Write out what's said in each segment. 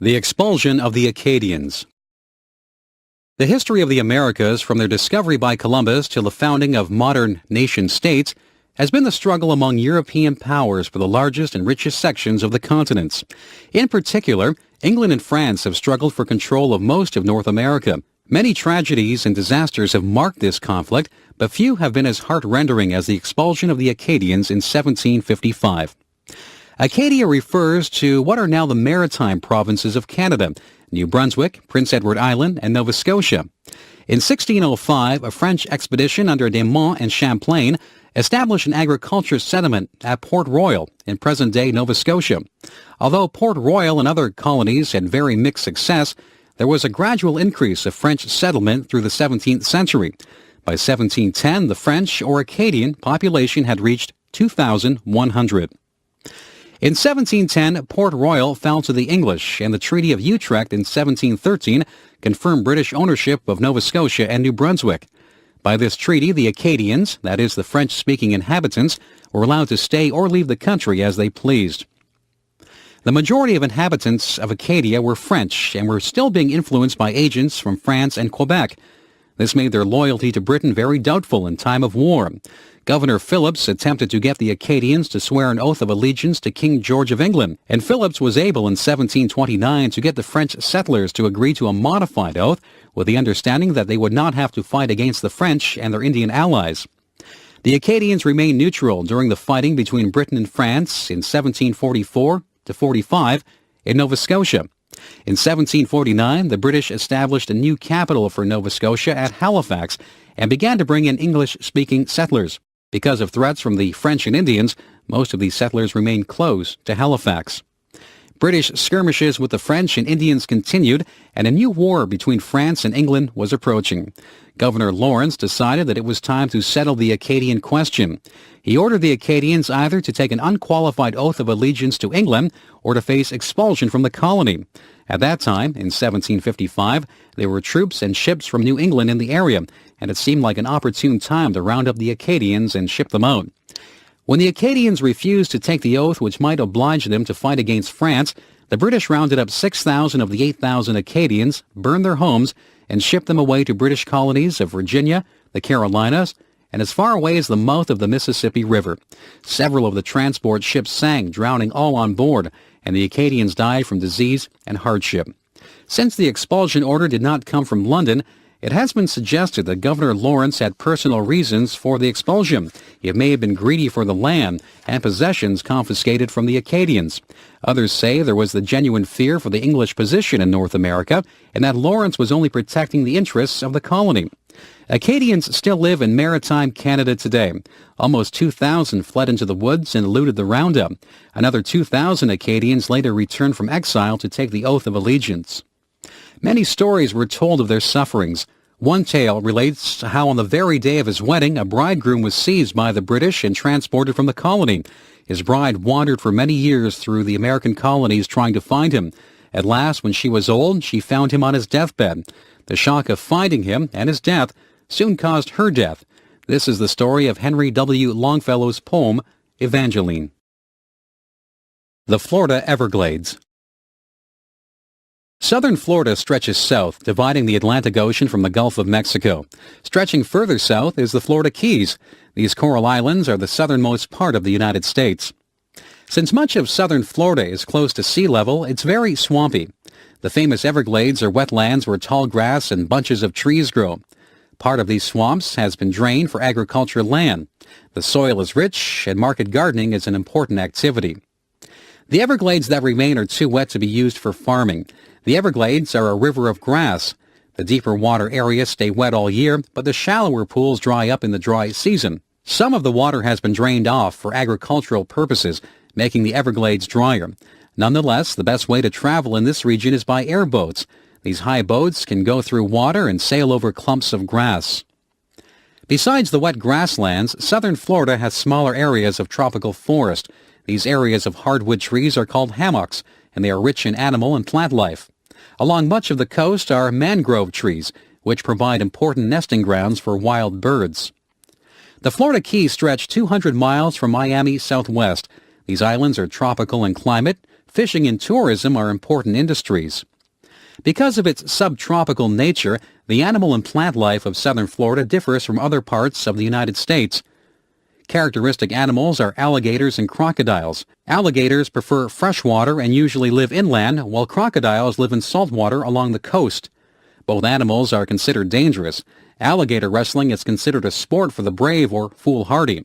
The expulsion of the Acadians. The history of the Americas, from their discovery by Columbus till the founding of modern nation-states, has been the struggle among European powers for the largest and richest sections of the continents. In particular, England and France have struggled for control of most of North America. Many tragedies and disasters have marked this conflict, but few have been as heart-rending as the expulsion of the Acadians in 1755. Acadia refers to what are now the maritime provinces of Canada: New Brunswick, Prince Edward Island, and Nova Scotia. In 1605, a French expedition under De Monts and Champlain established an agriculture settlement at Port Royal in present-day Nova Scotia. Although Port Royal and other colonies had very mixed success, there was a gradual increase of French settlement through the 17th century. By 1710, the French or Acadian population had reached 2,100. In 1710, Port Royal fell to the English, and the Treaty of Utrecht in 1713 confirmed British ownership of Nova Scotia and New Brunswick. By this treaty, the Acadians, that is, the French-speaking inhabitants, were allowed to stay or leave the country as they pleased. The majority of inhabitants of Acadia were French and were still being influenced by agents from France and Quebec. This made their loyalty to Britain very doubtful in time of war. Governor Phillips attempted to get the Acadians to swear an oath of allegiance to King George of England, and Phillips was able in 1729 to get the French settlers to agree to a modified oath with the understanding that they would not have to fight against the French and their Indian allies. The Acadians remained neutral during the fighting between Britain and France in 1744 to 45 in Nova Scotia. In 1749, the British established a new capital for Nova Scotia at Halifax and began to bring in English-speaking settlers. Because of threats from the French and Indians, most of these settlers remained close to Halifax. British skirmishes with the French and Indians continued, and a new war between France and England was approaching. Governor Lawrence decided that it was time to settle the Acadian question. He ordered the Acadians either to take an unqualified oath of allegiance to England or to face expulsion from the colony. At that time, in 1755, there were troops and ships from New England in the area, and it seemed like an opportune time to round up the Acadians and ship them out. When the Acadians refused to take the oath which might oblige them to fight against France, the British rounded up 6,000 of the 8,000 Acadians, burned their homes, and shipped them away to British colonies of Virginia, the Carolinas, and as far away as the mouth of the Mississippi River. Several of the transport ships sank, drowning all on board, and the Acadians died from disease and hardship. Since the expulsion order did not come from London, it has been suggested that Governor Lawrence had personal reasons for the expulsion. He may have been greedy for the land and possessions confiscated from the Acadians. Others say there was the genuine fear for the English position in North America and that Lawrence was only protecting the interests of the colony. Acadians still live in maritime Canada today. Almost 2,000 fled into the woods and eluded the roundup. Another 2,000 Acadians later returned from exile to take the oath of allegiance. Many stories were told of their sufferings. One tale relates how on the very day of his wedding, a bridegroom was seized by the British and transported from the colony. His bride wandered for many years through the American colonies trying to find him. At last, when she was old, she found him on his deathbed. The shock of finding him and his death soon caused her death. This is the story of Henry W. Longfellow's poem, Evangeline. The Florida Everglades. Southern Florida stretches south, dividing the Atlantic Ocean from the Gulf of Mexico. Stretching further south is the Florida Keys. These coral islands are the southernmost part of the United States. Since much of southern Florida is close to sea level, it's very swampy. The famous Everglades are wetlands where tall grass and bunches of trees grow. Part of these swamps has been drained for agricultural land. The soil is rich, and market gardening is an important activity. The Everglades that remain are too wet to be used for farming. The Everglades are a river of grass. The deeper water areas stay wet all year, but the shallower pools dry up in the dry season. Some of the water has been drained off for agricultural purposes, making the Everglades drier. Nonetheless, the best way to travel in this region is by airboats. These high boats can go through water and sail over clumps of grass. Besides the wet grasslands, southern Florida has smaller areas of tropical forest. These areas of hardwood trees are called hammocks, and they are rich in animal and plant life. Along much of the coast are mangrove trees, which provide important nesting grounds for wild birds. The Florida Keys stretch 200 miles from Miami southwest. These islands are tropical in climate, Fishing and tourism are important industries. Because of its subtropical nature, the animal and plant life of southern Florida differs from other parts of the United States. Characteristic animals are alligators and crocodiles. Alligators prefer freshwater and usually live inland, while crocodiles live in saltwater along the coast. Both animals are considered dangerous. Alligator wrestling is considered a sport for the brave or foolhardy.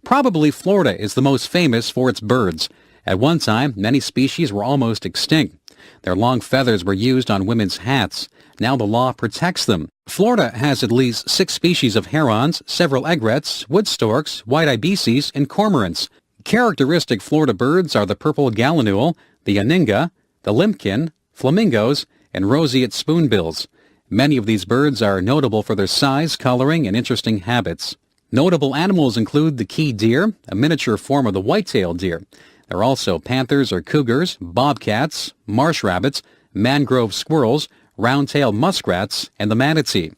Probably Florida is the most famous for its birds. At one time, many species were almost extinct. Their long feathers were used on women's hats. Now the law protects them. Florida has at least 6 species of herons, several egrets, wood storks, white ibises, and cormorants. Characteristic Florida birds are the purple gallinule, the aninga, the limpkin, flamingos, and roseate spoonbills. Many of these birds are notable for their size, coloring, and interesting habits. Notable animals include the key deer, a miniature form of the white-tailed deer. There are also panthers or cougars, bobcats, marsh rabbits, mangrove squirrels, round-tailed muskrats, and the manatee.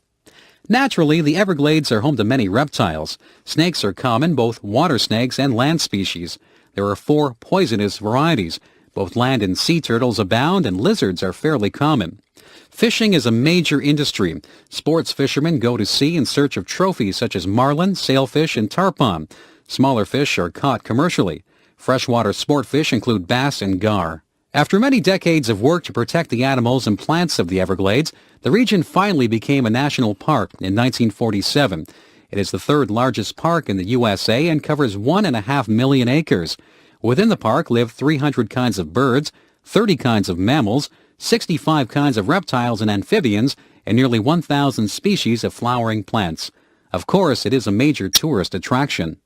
Naturally, the Everglades are home to many reptiles. Snakes are common, both water snakes and land species. There are 4 poisonous varieties. Both land and sea turtles abound, and lizards are fairly common. Fishing is a major industry. Sports fishermen go to sea in search of trophies such as marlin, sailfish, and tarpon. Smaller fish are caught commercially. Freshwater sport fish include bass and gar. After many decades of work to protect the animals and plants of the Everglades, the region finally became a national park in 1947. It is the 3rd largest park in the USA and covers 1.5 million acres. Within the park live 300 kinds of birds, 30 kinds of mammals, 65 kinds of reptiles and amphibians, and nearly 1,000 species of flowering plants. Of course, it is a major tourist attraction.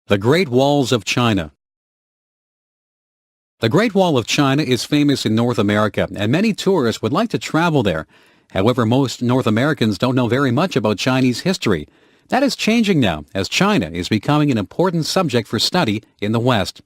The Great Walls of China. The Great Wall of China is famous in North America, and many tourists would like to travel there. However, most North Americans don't know very much about Chinese history. That is changing now, as China is becoming an important subject for study in the West.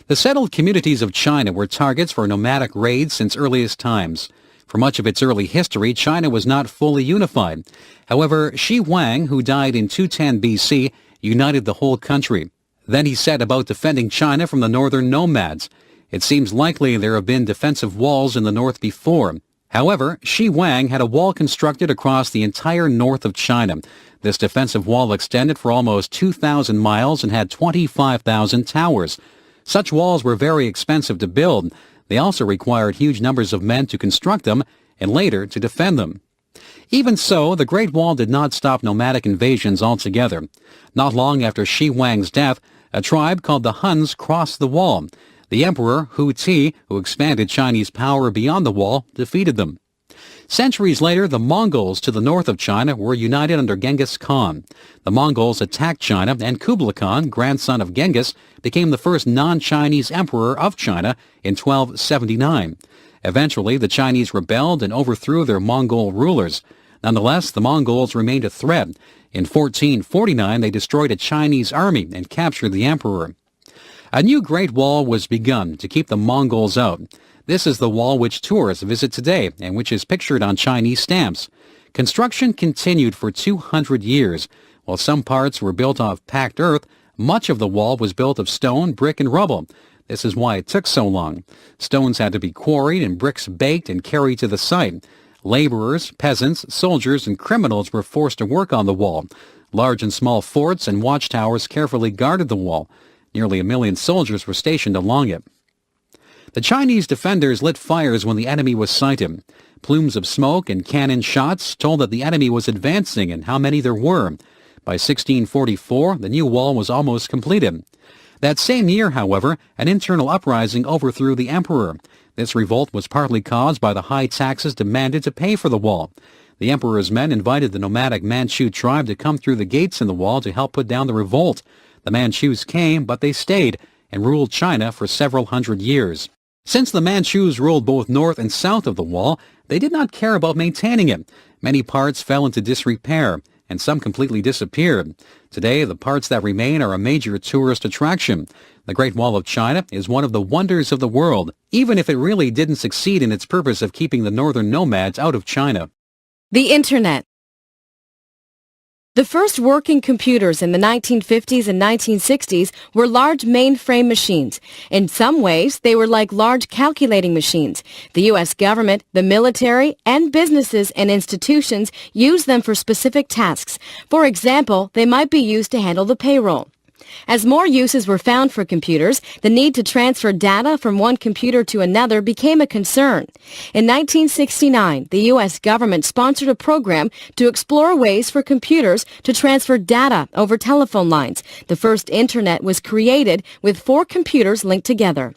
The settled communities of China were targets for nomadic raids since earliest times. For much of its early history, China was not fully unified. However, Shi Huang, who died in 210 BC, united the whole country. Then he set about defending China from the northern nomads. It seems likely there have been defensive walls in the north before. However, Shi Huang had a wall constructed across the entire north of China. This defensive wall extended for almost 2,000 miles and had 25,000 towers. Such walls were very expensive to build. They also required huge numbers of men to construct them and later to defend them. Even so, the Great Wall did not stop nomadic invasions altogether. Not long after Shi Huang's death, a tribe called the Huns crossed the wall. The Emperor Hu Ti, who expanded Chinese power beyond the wall, defeated them. Centuries later, the Mongols to the north of China were united under Genghis Khan. The Mongols attacked China, and Kublai Khan, grandson of Genghis, became the first non-Chinese emperor of China in 1279. Eventually, the Chinese rebelled and overthrew their Mongol rulers. Nonetheless, the Mongols remained a threat. In 1449, they destroyed a Chinese army and captured the emperor. A new Great Wall was begun to keep the Mongols out. This is the wall which tourists visit today and which is pictured on Chinese stamps. Construction continued for 200 years. While some parts were built of packed earth, much of the wall was built of stone, brick, and rubble. This is why it took so long. Stones had to be quarried and bricks baked and carried to the site. Laborers, peasants, soldiers, and criminals were forced to work on the wall. Large and small forts and watchtowers carefully guarded the wall. Nearly 1 million soldiers were stationed along it. The Chinese defenders lit fires when the enemy was sighted. Plumes of smoke and cannon shots told that the enemy was advancing and how many there were. By 1644, the new wall was almost completed. That same year, however, an internal uprising overthrew the emperor. This revolt was partly caused by the high taxes demanded to pay for the wall. The emperor's men invited the nomadic Manchu tribe to come through the gates in the wall to help put down the revolt. The Manchus came, but they stayed and ruled China for several hundred years. Since the Manchus ruled both north and south of the wall, they did not care about maintaining it. Many parts fell into disrepair, and some completely disappeared. Today, the parts that remain are a major tourist attraction. The Great Wall of China is one of the wonders of the world, even if it really didn't succeed in its purpose of keeping the northern nomads out of China. The Internet. The first working computers in the 1950s and 1960s were large mainframe machines. In some ways, they were like large calculating machines. The U.S. government, the military, and businesses and institutions used them for specific tasks. For example, they might be used to handle the payroll. As more uses were found for computers, the need to transfer data from one computer to another became a concern. In 1969, the U.S. government sponsored a program to explore ways for computers to transfer data over telephone lines. The first Internet was created with 4 computers linked together.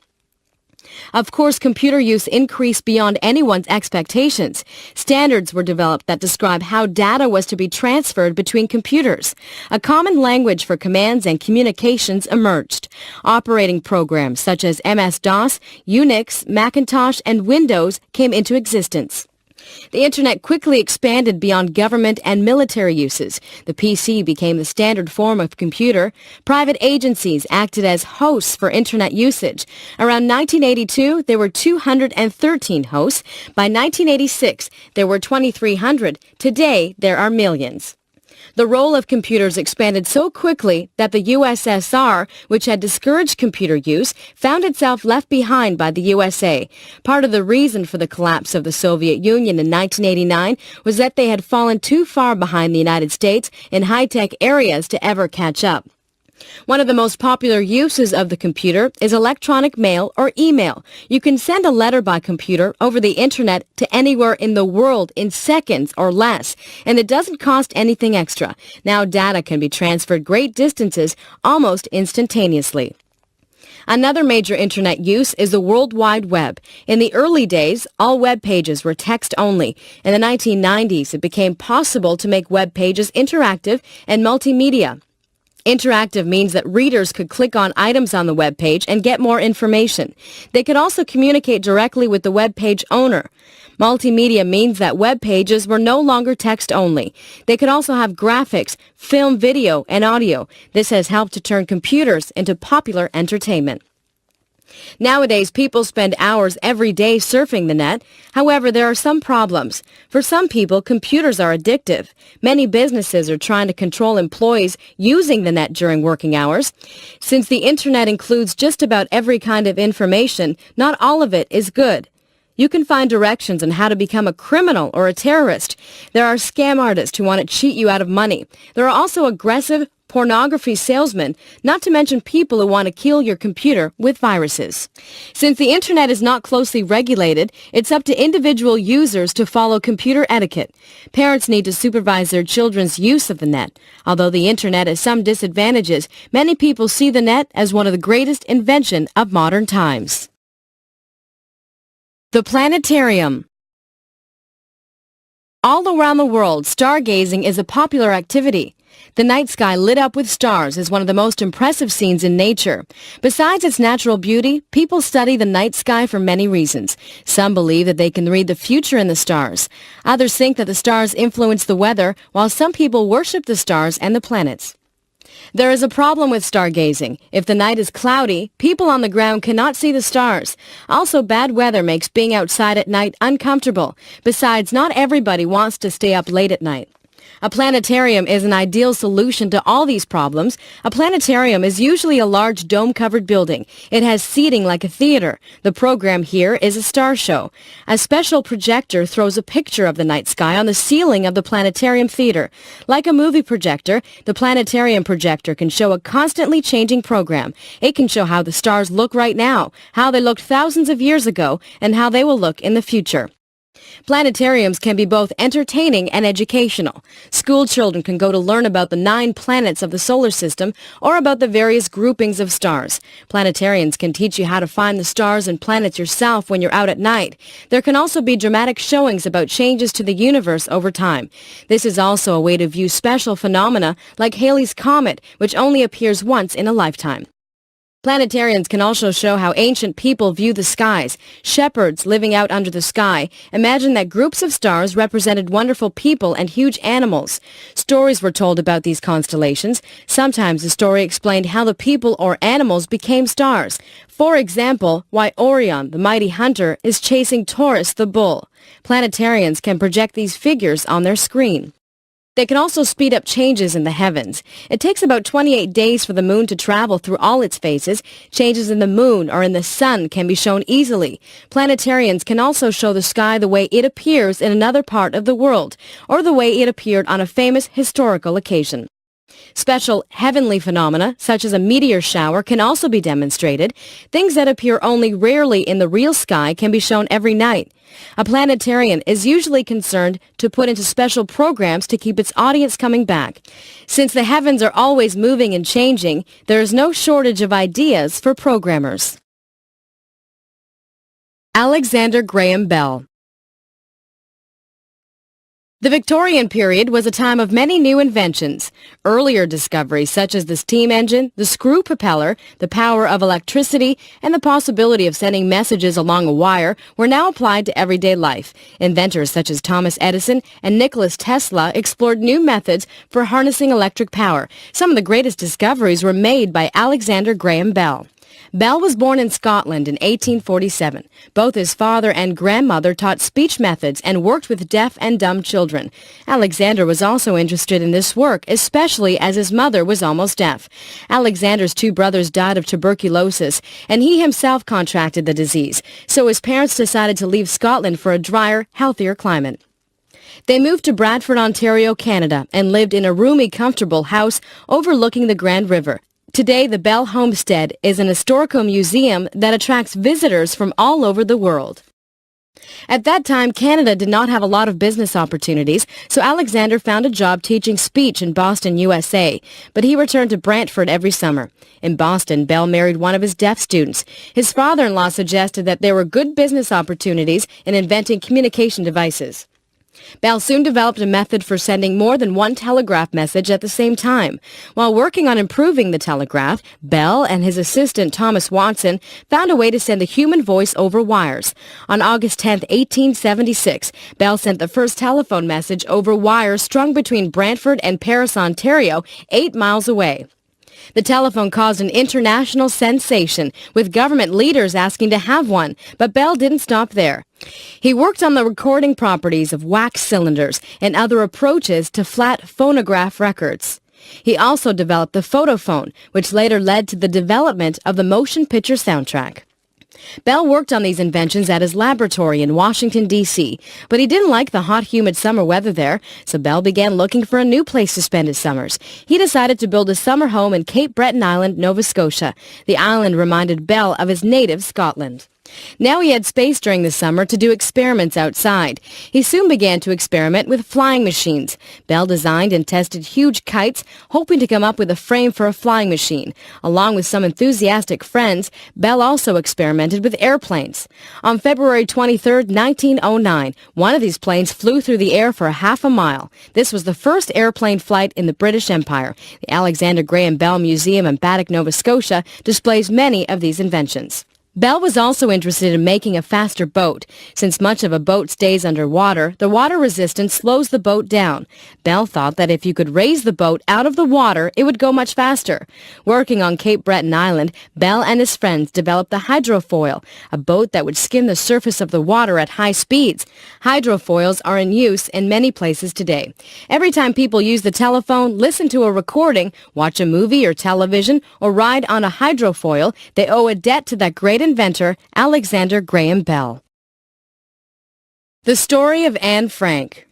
Of course, computer use increased beyond anyone's expectations. Standards were developed that describe how data was to be transferred between computers. A common language for commands and communications emerged. Operating programs such as MS-DOS, Unix, Macintosh, and Windows came into existence. The Internet quickly expanded beyond government and military uses. The PC became the standard form of computer. Private agencies acted as hosts for Internet usage. Around 1982, there were 213 hosts. By 1986, there were 2,300. Today, there are millions. The role of computers expanded so quickly that the USSR, which had discouraged computer use, found itself left behind by the USA. Part of the reason for the collapse of the Soviet Union in 1989 was that they had fallen too far behind the United States in high-tech areas to ever catch up. One of the most popular uses of the computer is electronic mail or email. You can send a letter by computer over the Internet to anywhere in the world in seconds or less, and it doesn't cost anything extra. Now data can be transferred great distances almost instantaneously. Another major Internet use is the World Wide Web. In the early days, all web pages were text only. In the 1990s, it became possible to make web pages interactive and multimedia. Interactive means that readers could click on items on the web page and get more information. They could also communicate directly with the web page owner. Multimedia means that web pages were no longer text only. They could also have graphics, film, video, and audio. This has helped to turn computers into popular entertainment. Nowadays, people spend hours every day surfing the net. However, there are some problems. For some people, computers are addictive. Many businesses are trying to control employees using the net during working hours. Since the Internet includes just about every kind of information, not all of it is good. You can find directions on how to become a criminal or a terrorist. There are scam artists who want to cheat you out of money. There are also aggressive pornography salesmen, not to mention people who want to kill your computer with viruses. Since the Internet is not closely regulated, it's up to individual users to follow computer etiquette. Parents need to supervise their children's use of the net. Although the Internet has some disadvantages, many people see the net as one of the greatest inventions of modern times. The planetarium. All around the world, stargazing is a popular activity. The night sky lit up with stars is one of the most impressive scenes in nature. Besides its natural beauty, people study the night sky for many reasons. Some believe that they can read the future in the stars. Others think that the stars influence the weather, while some people worship the stars and the planets. There is a problem with stargazing. If the night is cloudy, people on the ground cannot see the stars. Also, bad weather makes being outside at night uncomfortable. Besides, not everybody wants to stay up late at night. A planetarium is an ideal solution to all these problems. A planetarium is usually a large dome-covered building. It has seating like a theater. The program here is a star show. A special projector throws a picture of the night sky on the ceiling of the planetarium theater. Like a movie projector, the planetarium projector can show a constantly changing program. It can show how the stars look right now, how they looked thousands of years ago, and how they will look in the future. Planetariums can be both entertaining and educational. School children can go to learn about the 9 planets of the solar system or about the various groupings of stars. Planetarians can teach you how to find the stars and planets yourself when you're out at night. There can also be dramatic showings about changes to the universe over time. This is also a way to view special phenomena like Halley's Comet, which only appears once in a lifetime. Planetarians can also show how ancient people view the skies. Shepherds living out under the sky imagined that groups of stars represented wonderful people and huge animals. Stories were told about these constellations. Sometimes the story explained how the people or animals became stars. For example, why Orion, the mighty hunter, is chasing Taurus, the bull. Planetarians can project these figures on their screen. They can also speed up changes in the heavens. It takes about 28 days for the moon to travel through all its phases. Changes in the moon or in the sun can be shown easily. Planetarians can also show the sky the way it appears in another part of the world, or the way it appeared on a famous historical occasion. Special heavenly phenomena, such as a meteor shower, can also be demonstrated. Things that appear only rarely in the real sky can be shown every night. A planetarian is usually concerned to put into special programs to keep its audience coming back. Since the heavens are always moving and changing, there is no shortage of ideas for programmers. Alexander Graham Bell. The Victorian period was a time of many new inventions. Earlier discoveries such as the steam engine, the screw propeller, the power of electricity, and the possibility of sending messages along a wire were now applied to everyday life. Inventors such as Thomas Edison and Nikola Tesla explored new methods for harnessing electric power. Some of the greatest discoveries were made by Alexander Graham Bell. Bell was born in Scotland in 1847. Both his father and grandmother taught speech methods and worked with deaf and dumb children. Alexander was also interested in this work, especially as his mother was almost deaf. Alexander's two brothers died of tuberculosis, and he himself contracted the disease, so his parents decided to leave Scotland for a drier, healthier climate. They moved to Bradford, Ontario, Canada, and lived in a roomy, comfortable house overlooking the Grand River. Today, the Bell Homestead is an historical museum that attracts visitors from all over the world. At that time, Canada did not have a lot of business opportunities, so Alexander found a job teaching speech in Boston, USA, but he returned to Brantford every summer. In Boston, Bell married one of his deaf students. His father-in-law suggested that there were good business opportunities in inventing communication devices. Bell soon developed a method for sending more than one telegraph message at the same time. While working on improving the telegraph, Bell and his assistant Thomas Watson found a way to send the human voice over wires. On August 10, 1876, Bell sent the first telephone message over wires strung between Brantford and Paris, Ontario, 8 miles away. The telephone caused an international sensation, with government leaders asking to have one, but Bell didn't stop there. He worked on the recording properties of wax cylinders and other approaches to flat phonograph records. He also developed the photophone, which later led to the development of the motion picture soundtrack. Bell worked on these inventions at his laboratory in Washington, D.C., but he didn't like the hot, humid summer weather there, so Bell began looking for a new place to spend his summers. He decided to build a summer home in Cape Breton Island, Nova Scotia. The island reminded Bell of his native Scotland. Now he had space during the summer to do experiments outside. He soon began to experiment with flying machines. Bell designed and tested huge kites, hoping to come up with a frame for a flying machine. Along with some enthusiastic friends, Bell also experimented with airplanes. On February 23, 1909, one of these planes flew through the air for half a mile. This was the first airplane flight in the British Empire. The Alexander Graham Bell Museum in Baddeck, Nova Scotia, displays many of these inventions. Bell was also interested in making a faster boat. Since much of a boat stays underwater, the water resistance slows the boat down. Bell thought that if you could raise the boat out of the water, it would go much faster. Working on Cape Breton Island, Bell and his friends developed the hydrofoil, a boat that would skim the surface of the water at high speeds. Hydrofoils are in use in many places today. Every time people use the telephone, listen to a recording, watch a movie or television, or ride on a hydrofoil, they owe a debt to that great inventor, Alexander Graham Bell. The story of Anne Frank.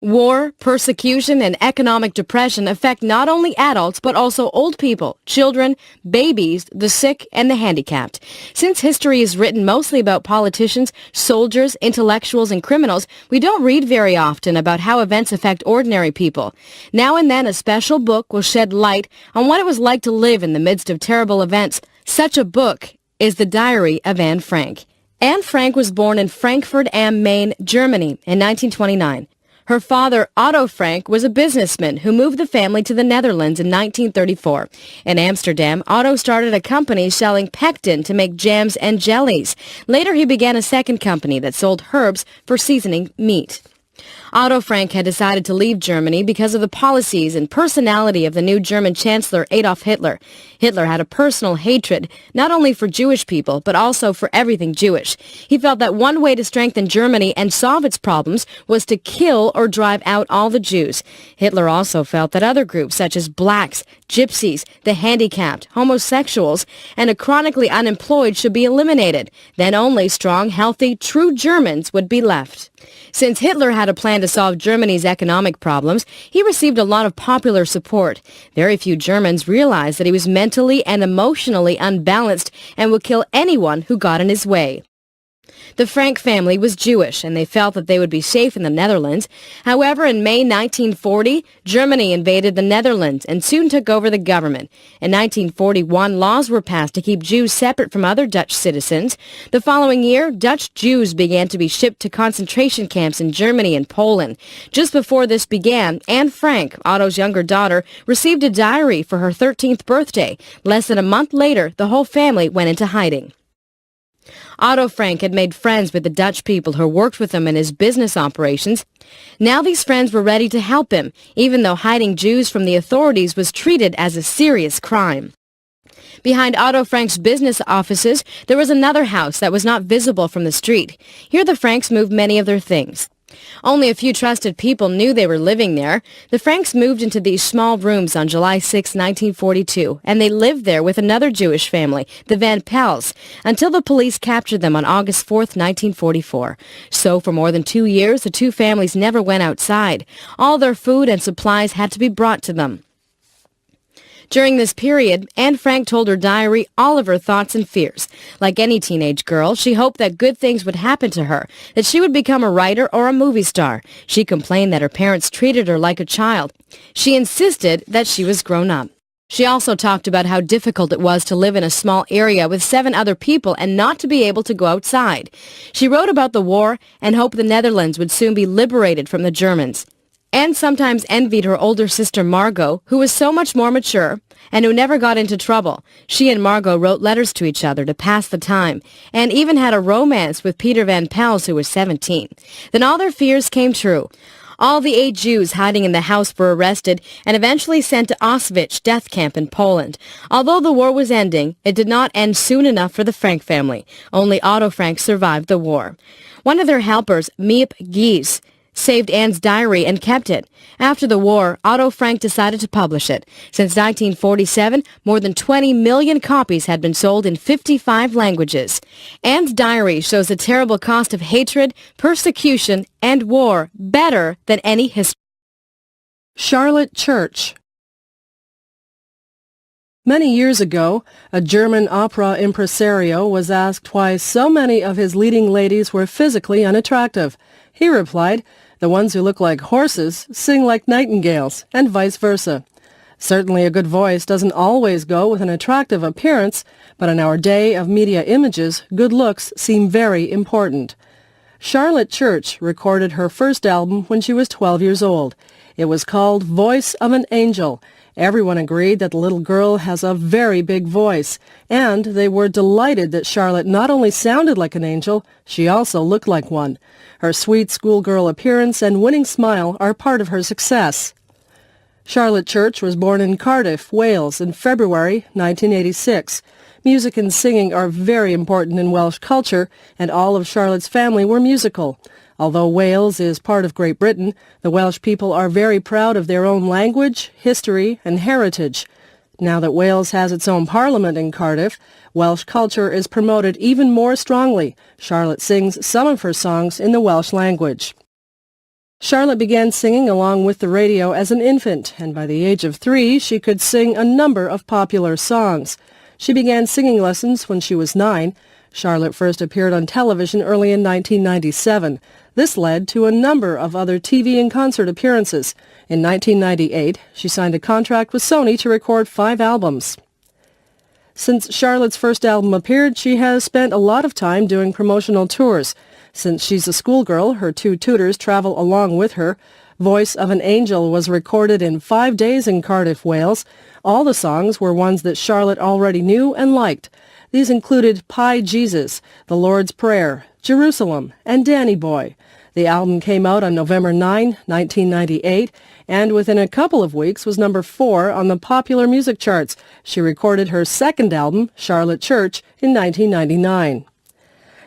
War, persecution, and economic depression affect not only adults but also old people, children, babies, the sick, and the handicapped. Since history is written mostly about politicians, soldiers, intellectuals, and criminals, we don't read very often about how events affect ordinary people. Now and then a special book will shed light on what it was like to live in the midst of terrible events. Such a book is The Diary of Anne Frank. Anne Frank was born in Frankfurt am Main, Germany in 1929. Her father, Otto Frank, was a businessman who moved the family to the Netherlands in 1934. In Amsterdam, Otto started a company selling pectin to make jams and jellies. Later, he began a second company that sold herbs for seasoning meat. Otto Frank had decided to leave Germany because of the policies and personality of the new German Chancellor Adolf Hitler. Hitler had a personal hatred, not only for Jewish people, but also for everything Jewish. He felt that one way to strengthen Germany and solve its problems was to kill or drive out all the Jews. Hitler also felt that other groups such as blacks, gypsies, the handicapped, homosexuals, and the chronically unemployed should be eliminated. Then only strong, healthy, true Germans would be left. Since Hitler had a plan to solve Germany's economic problems, he received a lot of popular support. Very few Germans realized that he was mentally and emotionally unbalanced and would kill anyone who got in his way. The Frank family was Jewish, and they felt that they would be safe in the Netherlands. However, in May 1940, Germany invaded the Netherlands and soon took over the government. In 1941, laws were passed to keep Jews separate from other Dutch citizens. The following year, Dutch Jews began to be shipped to concentration camps in Germany and Poland. Just before this began, Anne Frank, Otto's younger daughter, received a diary for her 13th birthday. Less than a month later, the whole family went into hiding. Otto Frank had made friends with the Dutch people who worked with him in his business operations. Now these friends were ready to help him, even though hiding Jews from the authorities was treated as a serious crime. Behind Otto Frank's business offices, there was another house that was not visible from the street. Here the Franks moved many of their things. Only a few trusted people knew they were living there. The Franks moved into these small rooms on July 6, 1942, and they lived there with another Jewish family, the Van Pels, until the police captured them on August 4, 1944. So for more than 2 years, the two families never went outside. All their food and supplies had to be brought to them. During this period, Anne Frank told her diary all of her thoughts and fears. Like any teenage girl, she hoped that good things would happen to her, that she would become a writer or a movie star. She complained that her parents treated her like a child. She insisted that she was grown up. She also talked about how difficult it was to live in a small area with 7 other people and not to be able to go outside. She wrote about the war and hoped the Netherlands would soon be liberated from the Germans. Anne sometimes envied her older sister Margot, who was so much more mature and who never got into trouble. She and Margot wrote letters to each other to pass the time, and even had a romance with Peter Van Pels, who was 17. Then all their fears came true. All the 8 Jews hiding in the house were arrested and eventually sent to Auschwitz death camp in Poland. Although the war was ending, it did not end soon enough for the Frank family. Only Otto Frank survived the war. One of their helpers, Miep Gies, saved Anne's diary and kept it. After the war, Otto Frank decided to publish it. Since 1947, more than 20 million copies had been sold in 55 languages. Anne's diary shows the terrible cost of hatred, persecution, and war better than any history. Charlotte Church. Many years ago, a German opera impresario was asked why so many of his leading ladies were physically unattractive. He replied, "The ones who look like horses sing like nightingales, and vice versa." Certainly a good voice doesn't always go with an attractive appearance, but in our day of media images, good looks seem very important. Charlotte Church recorded her first album when she was 12 years old. It was called Voice of an Angel. Everyone agreed that the little girl has a very big voice, and they were delighted that Charlotte not only sounded like an angel, she also looked like one. Her sweet schoolgirl appearance and winning smile are part of her success. Charlotte Church was born in Cardiff, Wales, in February 1986. Music and singing are very important in Welsh culture, and all of Charlotte's family were musical. Although Wales is part of Great Britain, the Welsh people are very proud of their own language, history, and heritage. Now that Wales has its own parliament in Cardiff, Welsh culture is promoted even more strongly. Charlotte sings some of her songs in the Welsh language. Charlotte began singing along with the radio as an infant, and by the age of 3, she could sing a number of popular songs. She began singing lessons when she was 9. Charlotte first appeared on television early in 1997. This led to a number of other TV and concert appearances. In 1998, she signed a contract with Sony to record 5 albums. Since Charlotte's first album appeared, she has spent a lot of time doing promotional tours. Since she's a schoolgirl, her 2 tutors travel along with her. Voice of an Angel was recorded in 5 days in Cardiff, Wales. All the songs were ones that Charlotte already knew and liked. These included Pie Jesus, The Lord's Prayer, Jerusalem, and Danny Boy. The album came out on November 9, 1998, and within a couple of weeks was number 4 on the popular music charts. She recorded her second album, Charlotte Church, in 1999.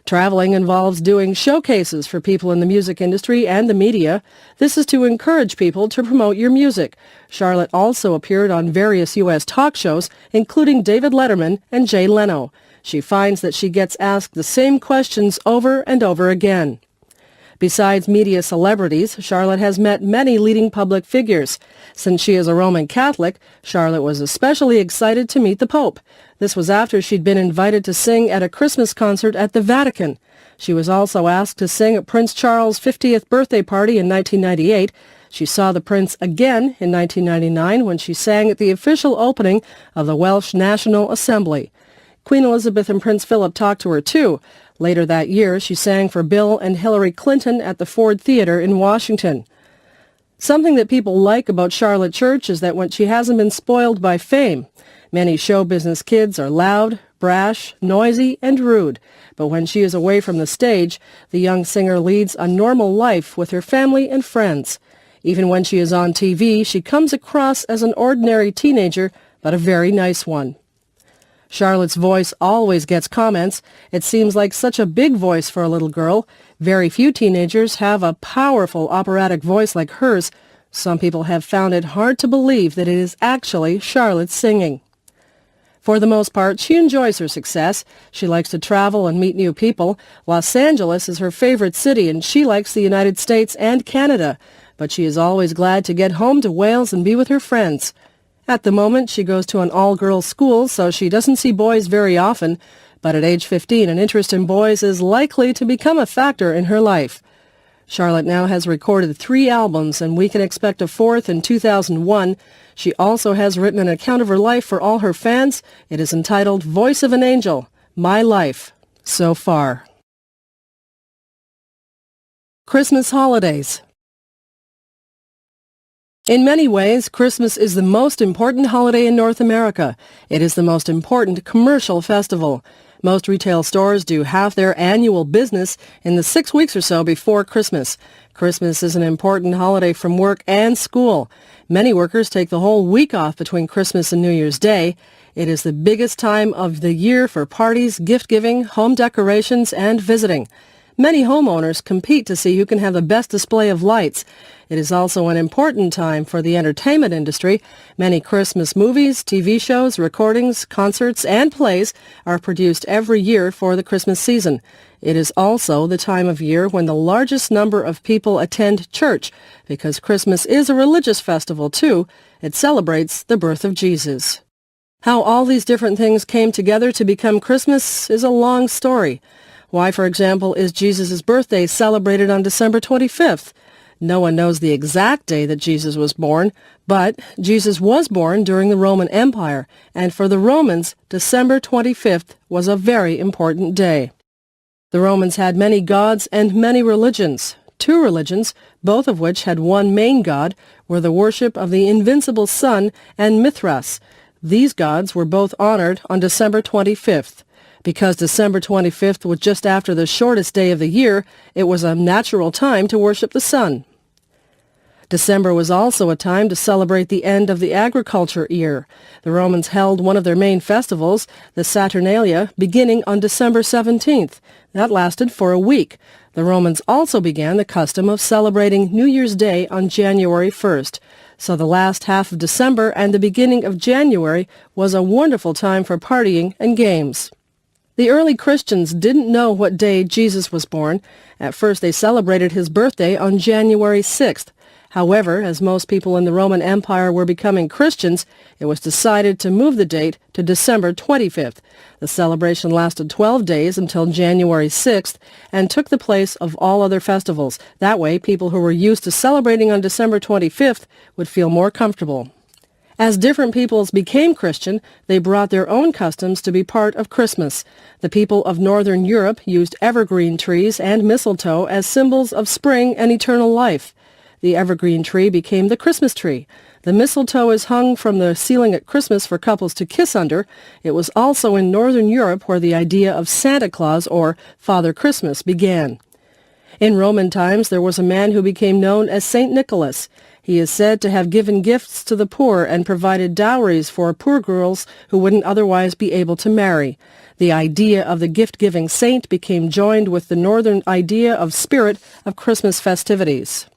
Traveling involves doing showcases for people in the music industry and the media. This is to encourage people to promote your music. Charlotte also appeared on various U.S. talk shows, including David Letterman and Jay Leno. She finds that she gets asked the same questions over and over again. Besides media celebrities, Charlotte has met many leading public figures. Since she is a Roman Catholic, Charlotte was especially excited to meet the Pope. This was after she'd been invited to sing at a Christmas concert at the Vatican. She was also asked to sing at Prince Charles' 50th birthday party in 1998. She saw the Prince again in 1999 when she sang at the official opening of the Welsh National Assembly. Queen Elizabeth and Prince Philip talked to her too. Later that year, she sang for Bill and Hillary Clinton at the Ford Theater in Washington. Something that people like about Charlotte Church is that when she hasn't been spoiled by fame. Many show business kids are loud, brash, noisy, and rude. But when she is away from the stage, the young singer leads a normal life with her family and friends. Even when she is on TV, she comes across as an ordinary teenager, but a very nice one. Charlotte's voice always gets comments. It seems like such a big voice for a little girl. Very few teenagers have a powerful operatic voice like hers. Some people have found it hard to believe that it is actually Charlotte singing. For the most part, she enjoys her success. She likes to travel and meet new people. Los Angeles is her favorite city, and she likes the United States and Canada. But she is always glad to get home to Wales and be with her friends. At the moment, she goes to an all-girls school, so she doesn't see boys very often. But at age 15, an interest in boys is likely to become a factor in her life. Charlotte now has recorded 3 albums, and we can expect a 4th in 2001. She also has written an account of her life for all her fans. It is entitled Voice of an Angel, My Life, So Far. Christmas holidays. In many ways, Christmas is the most important holiday in North America. It is the most important commercial festival. Most retail stores do half their annual business in the 6 weeks or so before Christmas. Christmas is an important holiday from work and school. Many workers take the whole week off between Christmas and New Year's Day. It is the biggest time of the year for parties, gift-giving, home decorations, and visiting. Many homeowners compete to see who can have the best display of lights. It is also an important time for the entertainment industry. Many Christmas movies, TV shows, recordings, concerts, and plays are produced every year for the Christmas season. It is also the time of year when the largest number of people attend church, because Christmas is a religious festival too. It celebrates the birth of Jesus. How all these different things came together to become Christmas is a long story. Why, for example, is Jesus' birthday celebrated on December 25th? No one knows the exact day that Jesus was born, but Jesus was born during the Roman Empire, and for the Romans, December 25th was a very important day. The Romans had many gods and many religions. 2 religions, both of which had one main god, were the worship of the invincible sun and Mithras. These gods were both honored on December 25th. Because December 25th was just after the shortest day of the year, it was a natural time to worship the sun. December was also a time to celebrate the end of the agriculture year. The Romans held one of their main festivals, the Saturnalia, beginning on December 17th. That lasted for a week. The Romans also began the custom of celebrating New Year's Day on January 1st. So the last half of December and the beginning of January was a wonderful time for partying and games. The early Christians didn't know what day Jesus was born. At first they celebrated his birthday on January 6th. However, as most people in the Roman Empire were becoming Christians, it was decided to move the date to December 25th. The celebration lasted 12 days until January 6th and took the place of all other festivals. That way, people who were used to celebrating on December 25th would feel more comfortable. As different peoples became Christian, they brought their own customs to be part of Christmas. The people of Northern Europe used evergreen trees and mistletoe as symbols of spring and eternal life. The evergreen tree became the Christmas tree. The mistletoe is hung from the ceiling at Christmas for couples to kiss under. It was also in Northern Europe where the idea of Santa Claus or Father Christmas began. In Roman times, there was a man who became known as Saint Nicholas. He is said to have given gifts to the poor and provided dowries for poor girls who wouldn't otherwise be able to marry. The idea of the gift-giving saint became joined with the northern idea of spirit of Christmas festivities.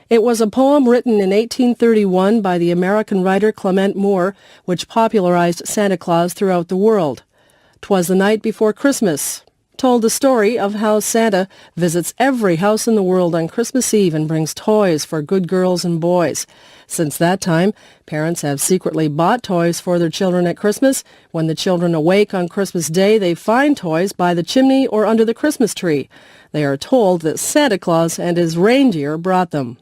It was a poem written in 1831 by the American writer Clement Moore, which popularized Santa Claus throughout the world. "'Twas the night before Christmas" told the story of how Santa visits every house in the world on Christmas Eve and brings toys for good girls and boys. Since that time, parents have secretly bought toys for their children at Christmas. When the children awake on Christmas Day, they find toys by the chimney or under the Christmas tree. They are told that Santa Claus and his reindeer brought them.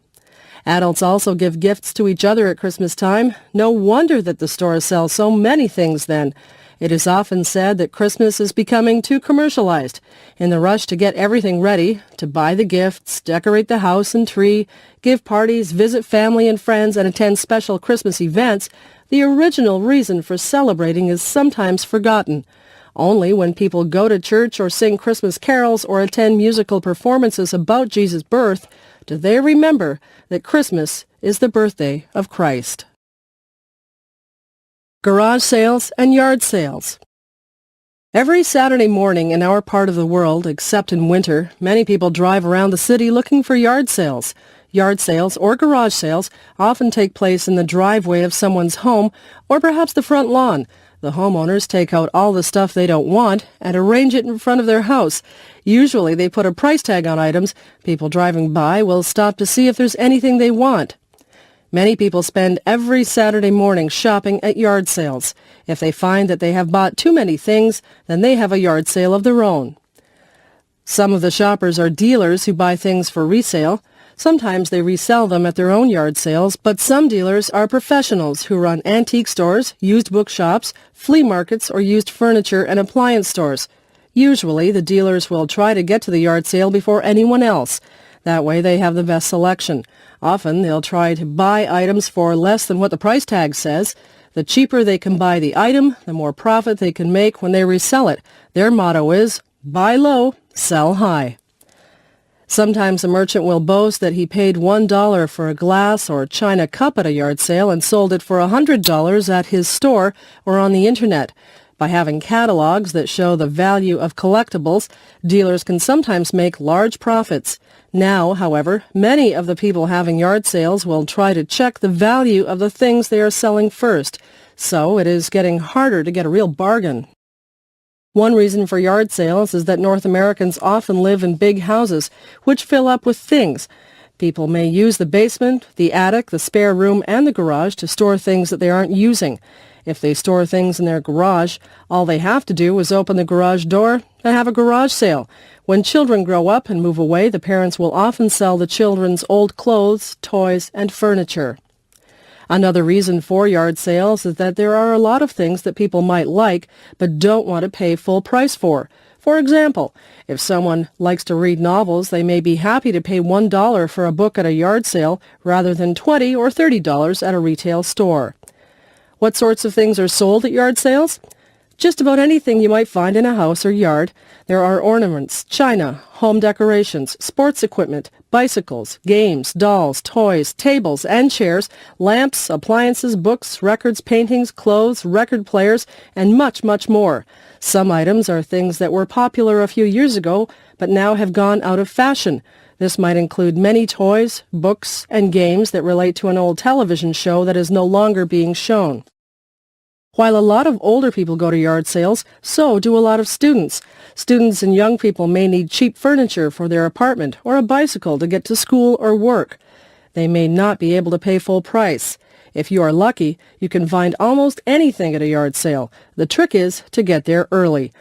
Adults also give gifts to each other at Christmas time. No wonder that the stores sell so many things then. It is often said that Christmas is becoming too commercialized. In the rush to get everything ready, to buy the gifts, decorate the house and tree, give parties, visit family and friends, and attend special Christmas events, the original reason for celebrating is sometimes forgotten. Only when people go to church or sing Christmas carols or attend musical performances about Jesus' birth do they remember that Christmas is the birthday of Christ. Garage sales and yard sales. Every Saturday morning in our part of the world, except in winter, many people drive around the city looking for yard sales. Yard sales or garage sales often take place in the driveway of someone's home or perhaps the front lawn. The homeowners take out all the stuff they don't want and arrange it in front of their house. Usually they put a price tag on items. People driving by will stop to see if there's anything they want. Many people spend every Saturday morning shopping at yard sales. If they find that they have bought too many things, then they have a yard sale of their own. Some of the shoppers are dealers who buy things for resale. Sometimes they resell them at their own yard sales, but some dealers are professionals who run antique stores, used bookshops, flea markets, or used furniture and appliance stores. Usually, the dealers will try to get to the yard sale before anyone else. That way, they have the best selection. Often, they'll try to buy items for less than what the price tag says. The cheaper they can buy the item, the more profit they can make when they resell it. Their motto is, buy low, sell high. Sometimes a merchant will boast that he paid $1 for a glass or china cup at a yard sale and sold it for $100 at his store or on the Internet. By having catalogs that show the value of collectibles, dealers can sometimes make large profits. Now, however, many of the people having yard sales will try to check the value of the things they are selling first, so it is getting harder to get a real bargain. One reason for yard sales is that North Americans often live in big houses, which fill up with things. People may use the basement, the attic, the spare room, and the garage to store things that they aren't using. If they store things in their garage, all they have to do is open the garage door and have a garage sale. When children grow up and move away, the parents will often sell the children's old clothes, toys, and furniture. Another reason for yard sales is that there are a lot of things that people might like but don't want to pay full price for. For example, if someone likes to read novels, they may be happy to pay $1 for a book at a yard sale rather than $20 or $30 at a retail store. What sorts of things are sold at yard sales? Just about anything you might find in a house or yard. There are ornaments, china, home decorations, sports equipment, bicycles, games, dolls, toys, tables and chairs, lamps, appliances, books, records, paintings, clothes, record players, and much, much more. Some items are things that were popular a few years ago, but now have gone out of fashion. This might include many toys, books, and games that relate to an old television show that is no longer being shown. While a lot of older people go to yard sales, so do a lot of students. Students and young people may need cheap furniture for their apartment or a bicycle to get to school or work. They may not be able to pay full price. If you are lucky, you can find almost anything at a yard sale. The trick is to get there early.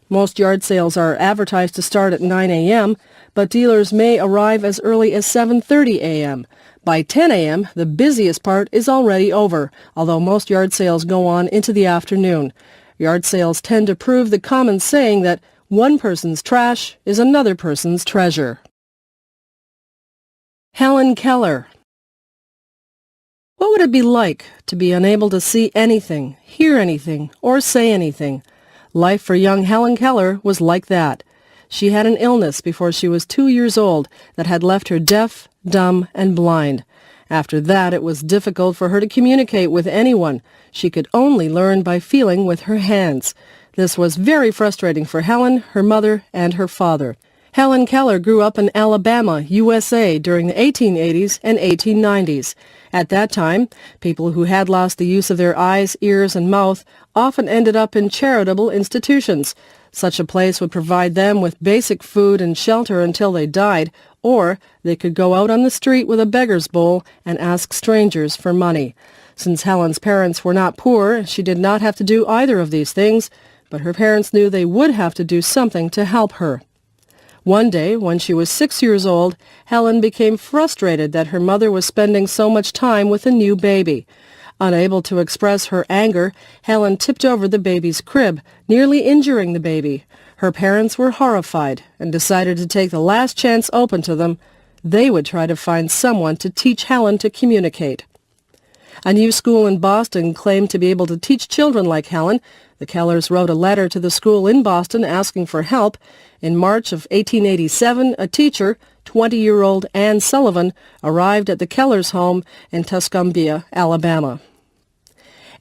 Most yard sales are advertised to start at 9 a.m., but dealers may arrive as early as 7:30 a.m. By 10 a.m., the busiest part is already over, although most yard sales go on into the afternoon. Yard sales tend to prove the common saying that one person's trash is another person's treasure. Helen Keller. What would it be like to be unable to see anything, hear anything, or say anything? Life for young Helen Keller was like that. She had an illness before she was 2 years old that had left her deaf, dumb, and blind. After that, it was difficult for her to communicate with anyone. She could only learn by feeling with her hands. This was very frustrating for Helen, her mother, and her father. Helen Keller grew up in Alabama, USA, during the 1880s and 1890s. At that time, people who had lost the use of their eyes, ears, and mouth often ended up in charitable institutions. Such a place would provide them with basic food and shelter until they died, or they could go out on the street with a beggar's bowl and ask strangers for money. Since Helen's parents were not poor, she did not have to do either of these things, but her parents knew they would have to do something to help her. One day, when she was 6 years old, Helen became frustrated that her mother was spending so much time with a new baby. Unable to express her anger, Helen tipped over the baby's crib, nearly injuring the baby. Her parents were horrified and decided to take the last chance open to them. They would try to find someone to teach Helen to communicate. A new school in Boston claimed to be able to teach children like Helen. The Kellers wrote a letter to the school in Boston asking for help. In March of 1887, a teacher, 20-year-old Anne Sullivan, arrived at the Kellers' home in Tuscumbia, Alabama.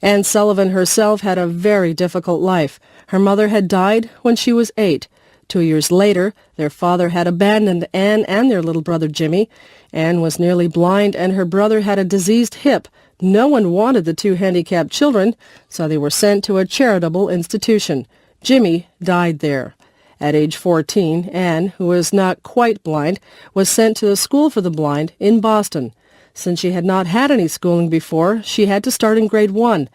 Anne Sullivan herself had a very difficult life. Her mother had died when she was 8. 2 years later, their father had abandoned Anne and their little brother Jimmy. Anne was nearly blind and her brother had a diseased hip. No one wanted the two handicapped children, so they were sent to a charitable institution. Jimmy died there. At age 14, Anne, who was not quite blind, was sent to the School for the Blind in Boston. Since she had not had any schooling before, she had to start in grade 1.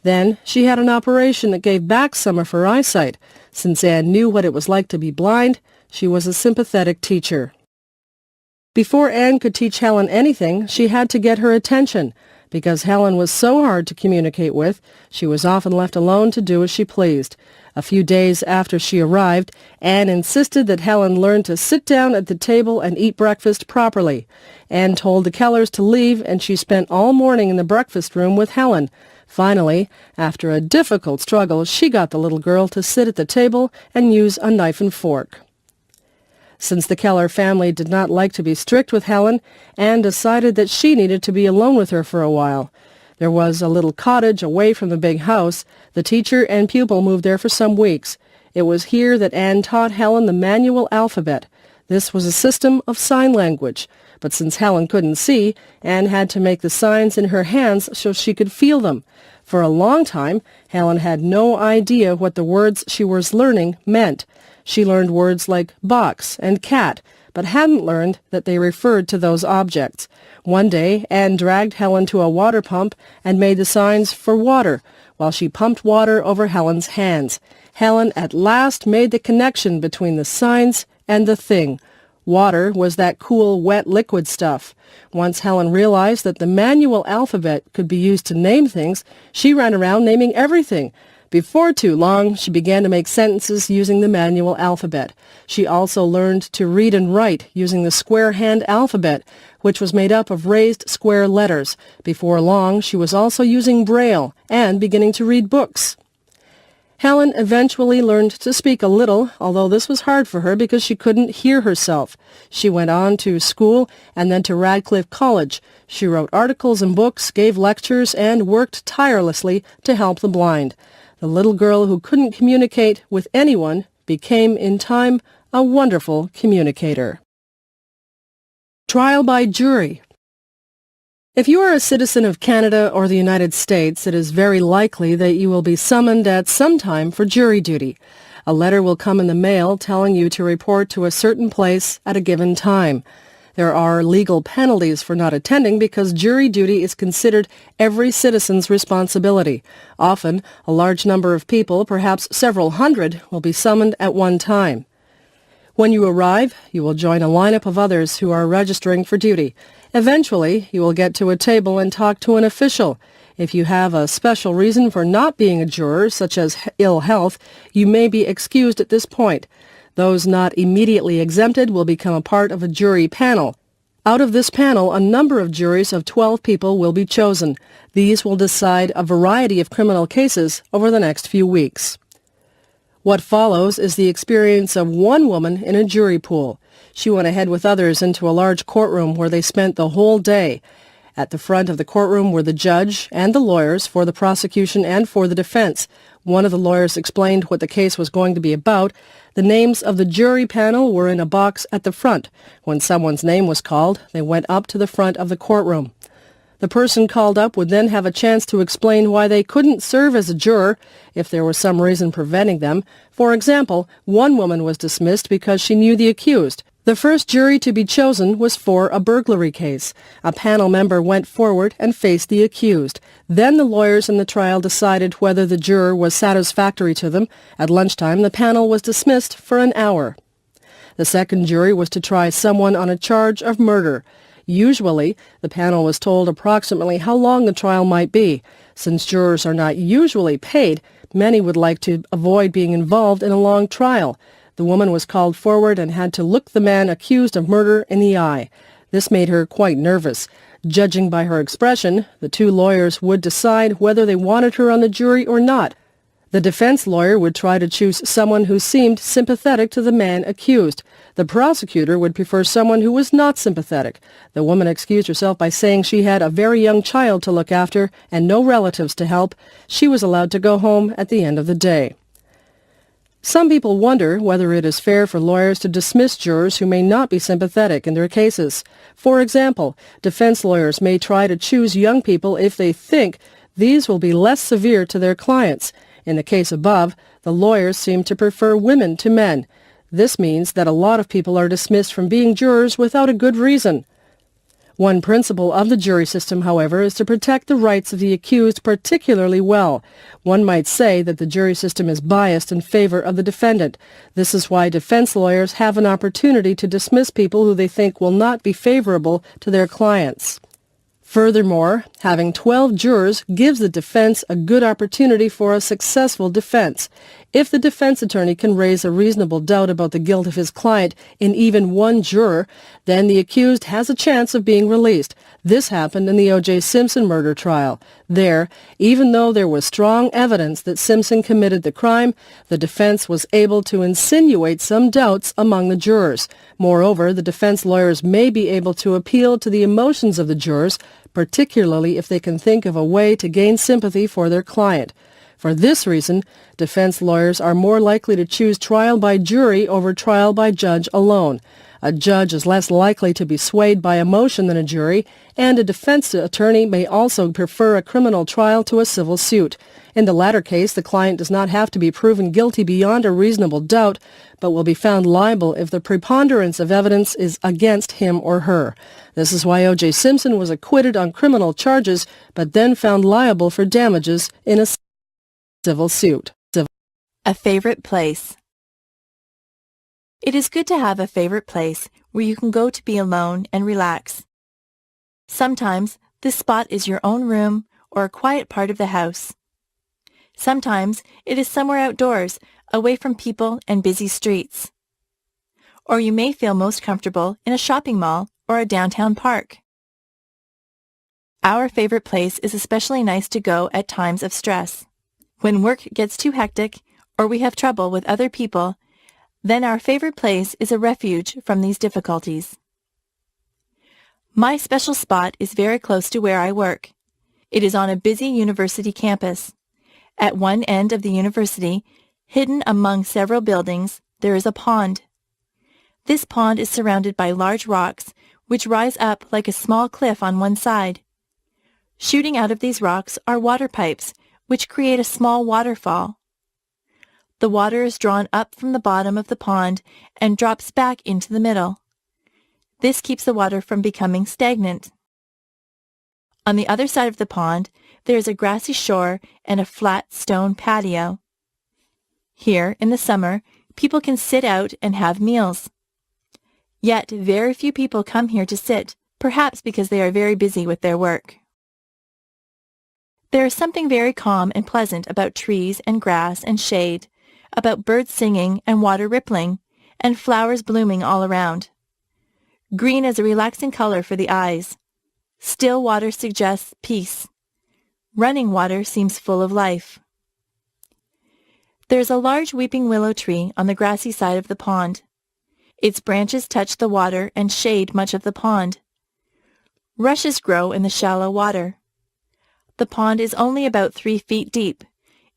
Then she had an operation that gave back some of her eyesight. Since Anne knew what it was like to be blind, she was a sympathetic teacher. Before Anne could teach Helen anything, she had to get her attention. Because Helen was so hard to communicate with, she was often left alone to do as she pleased. A few days after she arrived, Anne insisted that Helen learn to sit down at the table and eat breakfast properly. Anne told the Kellers to leave, and she spent all morning in the breakfast room with Helen. Finally, after a difficult struggle, she got the little girl to sit at the table and use a knife and fork. Since the Keller family did not like to be strict with Helen, Anne decided that she needed to be alone with her for a while. There was a little cottage away from the big house. The teacher and pupil moved there for some weeks. It was here that Anne taught Helen the manual alphabet. This was a system of sign language. But since Helen couldn't see, Anne had to make the signs in her hands so she could feel them. For a long time, Helen had no idea what the words she was learning meant. She learned words like box and cat, but hadn't learned that they referred to those objects. One day, Anne dragged Helen to a water pump and made the signs for water, while she pumped water over Helen's hands. Helen at last made the connection between the signs and the thing. Water was that cool, wet liquid stuff. Once Helen realized that the manual alphabet could be used to name things, she ran around naming everything. Before too long, she began to make sentences using the manual alphabet. She also learned to read and write using the square hand alphabet, which was made up of raised square letters. Before long, she was also using Braille and beginning to read books. Helen eventually learned to speak a little, although this was hard for her because she couldn't hear herself. She went on to school and then to Radcliffe College. She wrote articles and books, gave lectures, and worked tirelessly to help the blind. The little girl who couldn't communicate with anyone became, in time, a wonderful communicator. Trial by jury. If you are a citizen of Canada or the United States, it is very likely that you will be summoned at some time for jury duty. A letter will come in the mail telling you to report to a certain place at a given time. There are legal penalties for not attending because jury duty is considered every citizen's responsibility. Often, a large number of people, perhaps several hundred, will be summoned at one time. When you arrive, you will join a lineup of others who are registering for duty. Eventually, you will get to a table and talk to an official. If you have a special reason for not being a juror, such as ill health, you may be excused at this point. Those not immediately exempted will become a part of a jury panel. Out of this panel, a number of juries of 12 people will be chosen. These will decide a variety of criminal cases over the next few weeks. What follows is the experience of one woman in a jury pool. She went ahead with others into a large courtroom where they spent the whole day. At the front of the courtroom were the judge and the lawyers for the prosecution and for the defense. One of the lawyers explained what the case was going to be about. The names of the jury panel were in a box at the front. When someone's name was called, they went up to the front of the courtroom. The person called up would then have a chance to explain why they couldn't serve as a juror if there was some reason preventing them. For example, one woman was dismissed because she knew the accused. The first jury to be chosen was for a burglary case. A panel member went forward and faced the accused. Then the lawyers in the trial decided whether the juror was satisfactory to them. At lunchtime, the panel was dismissed for an hour. The second jury was to try someone on a charge of murder. Usually, the panel was told approximately how long the trial might be. Since jurors are not usually paid, many would like to avoid being involved in a long trial. The woman was called forward and had to look the man accused of murder in the eye. This made her quite nervous. Judging by her expression, the two lawyers would decide whether they wanted her on the jury or not. The defense lawyer would try to choose someone who seemed sympathetic to the man accused. The prosecutor would prefer someone who was not sympathetic. The woman excused herself by saying she had a very young child to look after and no relatives to help. She was allowed to go home at the end of the day. Some people wonder whether it is fair for lawyers to dismiss jurors who may not be sympathetic in their cases. For example, defense lawyers may try to choose young people if they think these will be less severe to their clients. In the case above, the lawyers seem to prefer women to men. This means that a lot of people are dismissed from being jurors without a good reason. One principle of the jury system, however, is to protect the rights of the accused particularly well. One might say that the jury system is biased in favor of the defendant. This is why defense lawyers have an opportunity to dismiss people who they think will not be favorable to their clients. Furthermore, having 12 jurors gives the defense a good opportunity for a successful defense. If the defense attorney can raise a reasonable doubt about the guilt of his client in even one juror, then the accused has a chance of being released. This happened in the O.J. Simpson murder trial. There, even though there was strong evidence that Simpson committed the crime, the defense was able to insinuate some doubts among the jurors. Moreover, the defense lawyers may be able to appeal to the emotions of the jurors, particularly if they can think of a way to gain sympathy for their client. For this reason, defense lawyers are more likely to choose trial by jury over trial by judge alone. A judge is less likely to be swayed by emotion than a jury, and a defense attorney may also prefer a criminal trial to a civil suit. In the latter case, the client does not have to be proven guilty beyond a reasonable doubt, but will be found liable if the preponderance of evidence is against him or her. This is why O.J. Simpson was acquitted on criminal charges, but then found liable for damages in a civil suit. A favorite place. It is good to have a favorite place where you can go to be alone and relax. Sometimes this spot is your own room or a quiet part of the house. Sometimes it is somewhere outdoors, away from people and busy streets. Or you may feel most comfortable in a shopping mall or a downtown park. Our favorite place is especially nice to go at times of stress. When work gets too hectic or we have trouble with other people, then our favorite place is a refuge from these difficulties. My special spot is very close to where I work. It is on a busy university campus. At one end of the university, hidden among several buildings, there is a pond. This pond is surrounded by large rocks, which rise up like a small cliff on one side. Shooting out of these rocks are water pipes, which create a small waterfall. The water is drawn up from the bottom of the pond and drops back into the middle. This keeps the water from becoming stagnant. On the other side of the pond, there is a grassy shore and a flat stone patio. Here, in the summer, people can sit out and have meals. Yet very few people come here to sit, perhaps because they are very busy with their work. There is something very calm and pleasant about trees and grass and shade, about birds singing and water rippling, and flowers blooming all around. Green is a relaxing color for the eyes. Still water suggests peace. Running water seems full of life. There's a large weeping willow tree on the grassy side of the pond. Its branches touch the water and shade much of the pond. Rushes grow in the shallow water. The pond is only about 3 feet deep.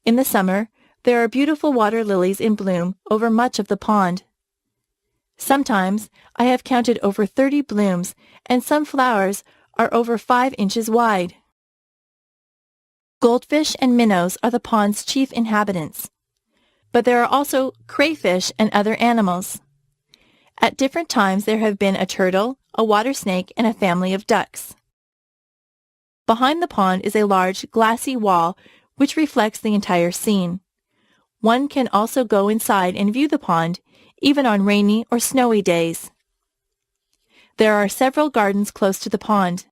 In the summer, there are beautiful water lilies in bloom over much of the pond. Sometimes I have counted over 30 blooms, and some flowers are over 5 inches wide. Goldfish and minnows are the pond's chief inhabitants. But there are also crayfish and other animals. At different times there have been a turtle, a water snake, and a family of ducks. Behind the pond is a large glassy wall which reflects the entire scene. One can also go inside and view the pond, even on rainy or snowy days. There are several gardens close to the pond.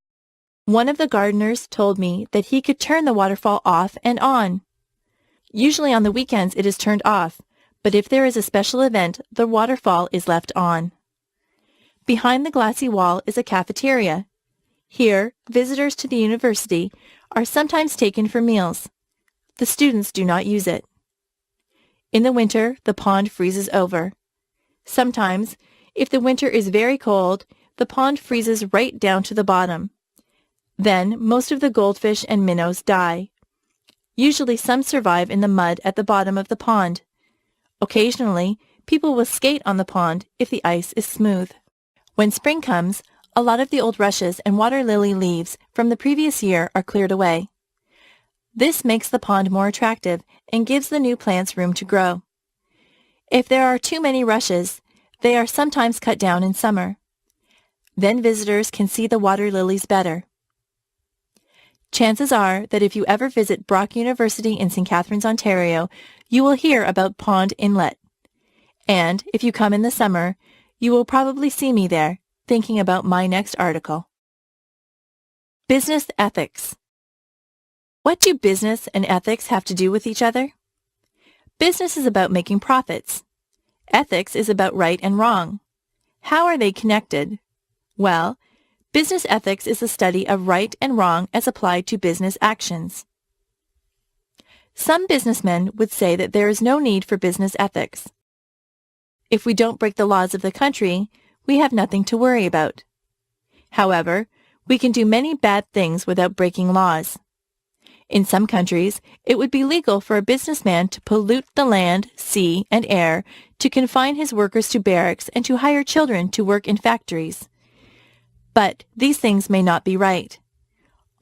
One of the gardeners told me that he could turn the waterfall off and on. Usually on the weekends it is turned off, but if there is a special event, the waterfall is left on. Behind the glassy wall is a cafeteria. Here, visitors to the university are sometimes taken for meals. The students do not use it. In the winter, the pond freezes over. Sometimes, if the winter is very cold, the pond freezes right down to the bottom. Then, most of the goldfish and minnows die. Usually some survive in the mud at the bottom of the pond. Occasionally, people will skate on the pond if the ice is smooth. When spring comes, a lot of the old rushes and water lily leaves from the previous year are cleared away. This makes the pond more attractive and gives the new plants room to grow. If there are too many rushes, they are sometimes cut down in summer. Then visitors can see the water lilies better. Chances are that if you ever visit Brock University in St. Catharines, Ontario, you will hear about Pond Inlet. And if you come in the summer, you will probably see me there, thinking about my next article. Business ethics. What do business and ethics have to do with each other? Business is about making profits. Ethics is about right and wrong. How are they connected? Well, business ethics is the study of right and wrong as applied to business actions. Some businessmen would say that there is no need for business ethics. If we don't break the laws of the country, we have nothing to worry about. However, we can do many bad things without breaking laws. In some countries, it would be legal for a businessman to pollute the land, sea, and air, to confine his workers to barracks, and to hire children to work in factories. But these things may not be right.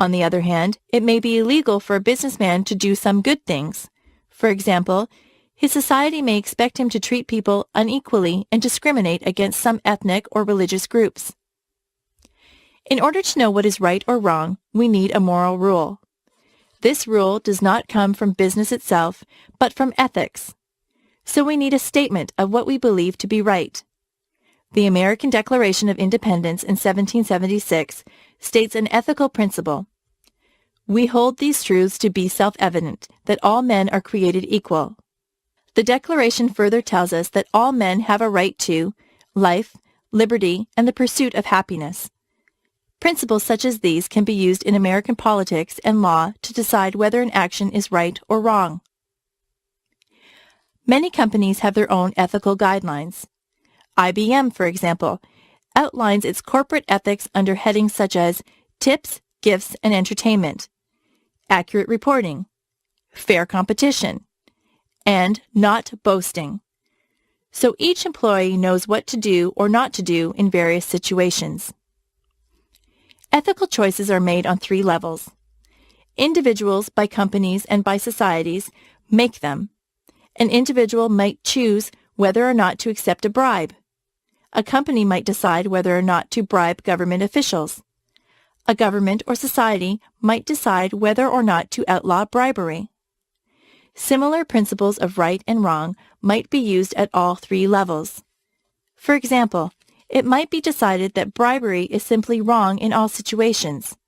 On the other hand, it may be illegal for a businessman to do some good things. For example, his society may expect him to treat people unequally and discriminate against some ethnic or religious groups. In order to know what is right or wrong, we need a moral rule. This rule does not come from business itself, but from ethics. So we need a statement of what we believe to be right. The American Declaration of Independence in 1776 states an ethical principle. We hold these truths to be self-evident, that all men are created equal. The Declaration further tells us that all men have a right to life, liberty, and the pursuit of happiness. Principles such as these can be used in American politics and law to decide whether an action is right or wrong. Many companies have their own ethical guidelines. IBM, for example, outlines its corporate ethics under headings such as tips, gifts, and entertainment, accurate reporting, fair competition, and not boasting. So each employee knows what to do or not to do in various situations. Ethical choices are made on 3 levels. Individuals, by companies, and by societies make them. An individual might choose whether or not to accept a bribe. A company might decide whether or not to bribe government officials. A government or society might decide whether or not to outlaw bribery. Similar principles of right and wrong might be used at all 3 levels. For example, it might be decided that bribery is simply wrong in all situations.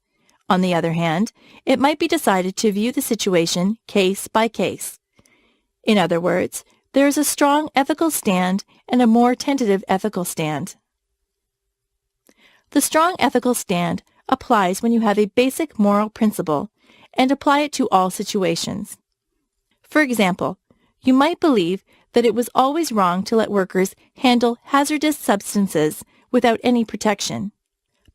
On the other hand, it might be decided to view the situation case by case. In other words, there is a strong ethical stand and a more tentative ethical stand. The strong ethical stand applies when you have a basic moral principle and apply it to all situations. For example, you might believe that it was always wrong to let workers handle hazardous substances without any protection.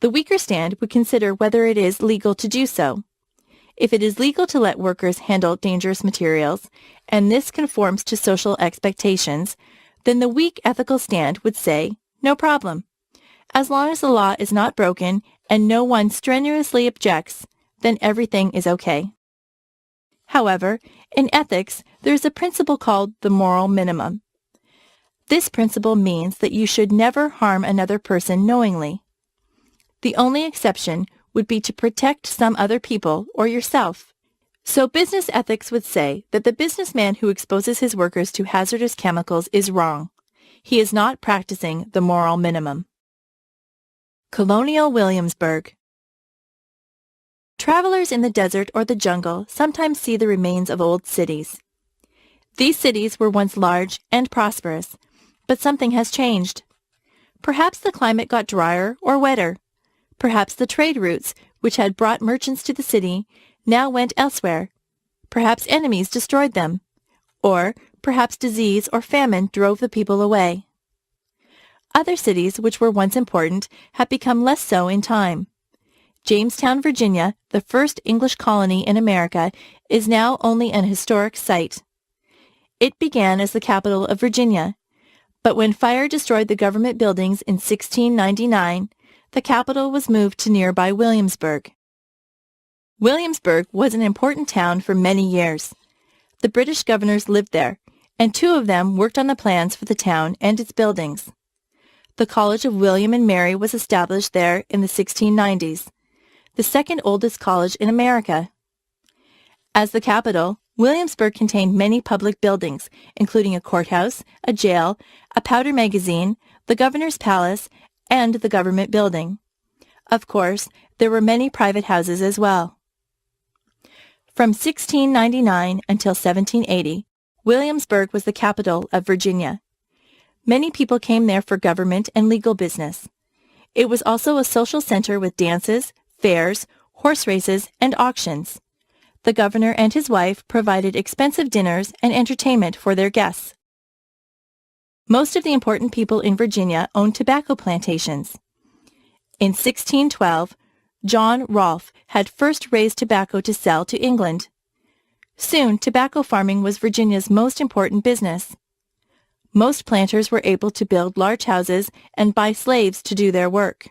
The weaker stand would consider whether it is legal to do so. If it is legal to let workers handle dangerous materials, and this conforms to social expectations, then the weak ethical stand would say, no problem. As long as the law is not broken and no one strenuously objects, then everything is okay. However, in ethics, there is a principle called the moral minimum. This principle means that you should never harm another person knowingly. The only exception would be to protect some other people or yourself. So business ethics would say that the businessman who exposes his workers to hazardous chemicals is wrong. He is not practicing the moral minimum. Colonial Williamsburg. Travelers in the desert or the jungle sometimes see the remains of old cities. These cities were once large and prosperous, but something has changed. Perhaps the climate got drier or wetter. Perhaps the trade routes, which had brought merchants to the city, now went elsewhere. Perhaps enemies destroyed them. Or perhaps disease or famine drove the people away. Other cities which were once important have become less so in time. Jamestown, Virginia, the first English colony in America, is now only an historic site. It began as the capital of Virginia, but when fire destroyed the government buildings in 1699, the capital was moved to nearby Williamsburg. Williamsburg was an important town for many years. The British governors lived there, and two of them worked on the plans for the town and its buildings. The College of William and Mary was established there in the 1690s, the second oldest college in America. As the capital, Williamsburg contained many public buildings, including a courthouse, a jail, a powder magazine, the governor's palace, and the government building. Of course, there were many private houses as well. From 1699 until 1780, Williamsburg was the capital of Virginia. Many people came there for government and legal business. It was also a social center with dances, fairs, horse races, and auctions. The governor and his wife provided expensive dinners and entertainment for their guests. Most of the important people in Virginia owned tobacco plantations. In 1612, John Rolfe had first raised tobacco to sell to England. Soon, tobacco farming was Virginia's most important business. Most planters were able to build large houses and buy slaves to do their work.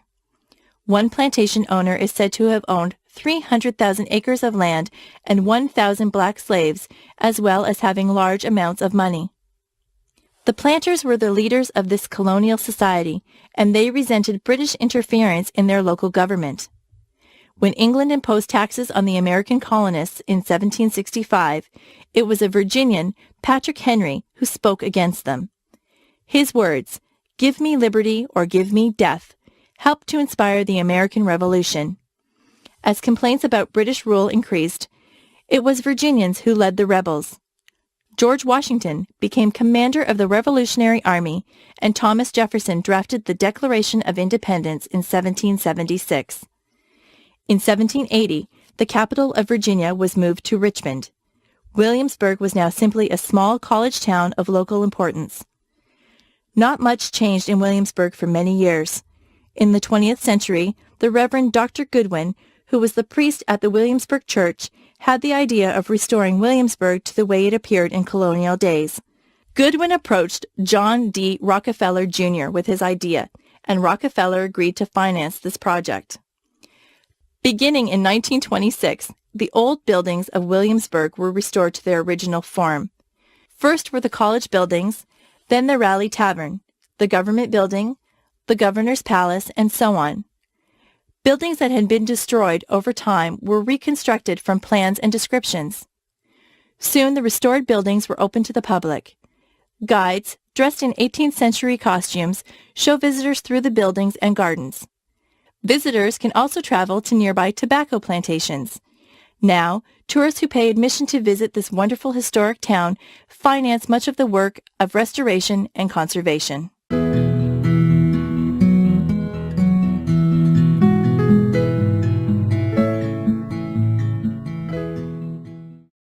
One plantation owner is said to have owned 300,000 acres of land and 1,000 black slaves, as well as having large amounts of money. The planters were the leaders of this colonial society, and they resented British interference in their local government. When England imposed taxes on the American colonists in 1765, it was a Virginian, Patrick Henry, who spoke against them. His words, "Give me liberty or give me death," helped to inspire the American Revolution. As complaints about British rule increased, it was Virginians who led the rebels. George Washington became commander of the Revolutionary Army, and Thomas Jefferson drafted the Declaration of Independence in 1776. In 1780, the capital of Virginia was moved to Richmond. Williamsburg was now simply a small college town of local importance. Not much changed in Williamsburg for many years. In the 20th century, the Reverend Dr. Goodwin, who was the priest at the Williamsburg Church, had the idea of restoring Williamsburg to the way it appeared in colonial days. Goodwin approached John D. Rockefeller, Jr. with his idea, and Rockefeller agreed to finance this project. Beginning in 1926, the old buildings of Williamsburg were restored to their original form. First were the college buildings, then the Raleigh Tavern, the government building, the governor's palace, and so on. Buildings that had been destroyed over time were reconstructed from plans and descriptions. Soon the restored buildings were open to the public. Guides, dressed in 18th century costumes, show visitors through the buildings and gardens. Visitors can also travel to nearby tobacco plantations. Now, tourists who pay admission to visit this wonderful historic town finance much of the work of restoration and conservation.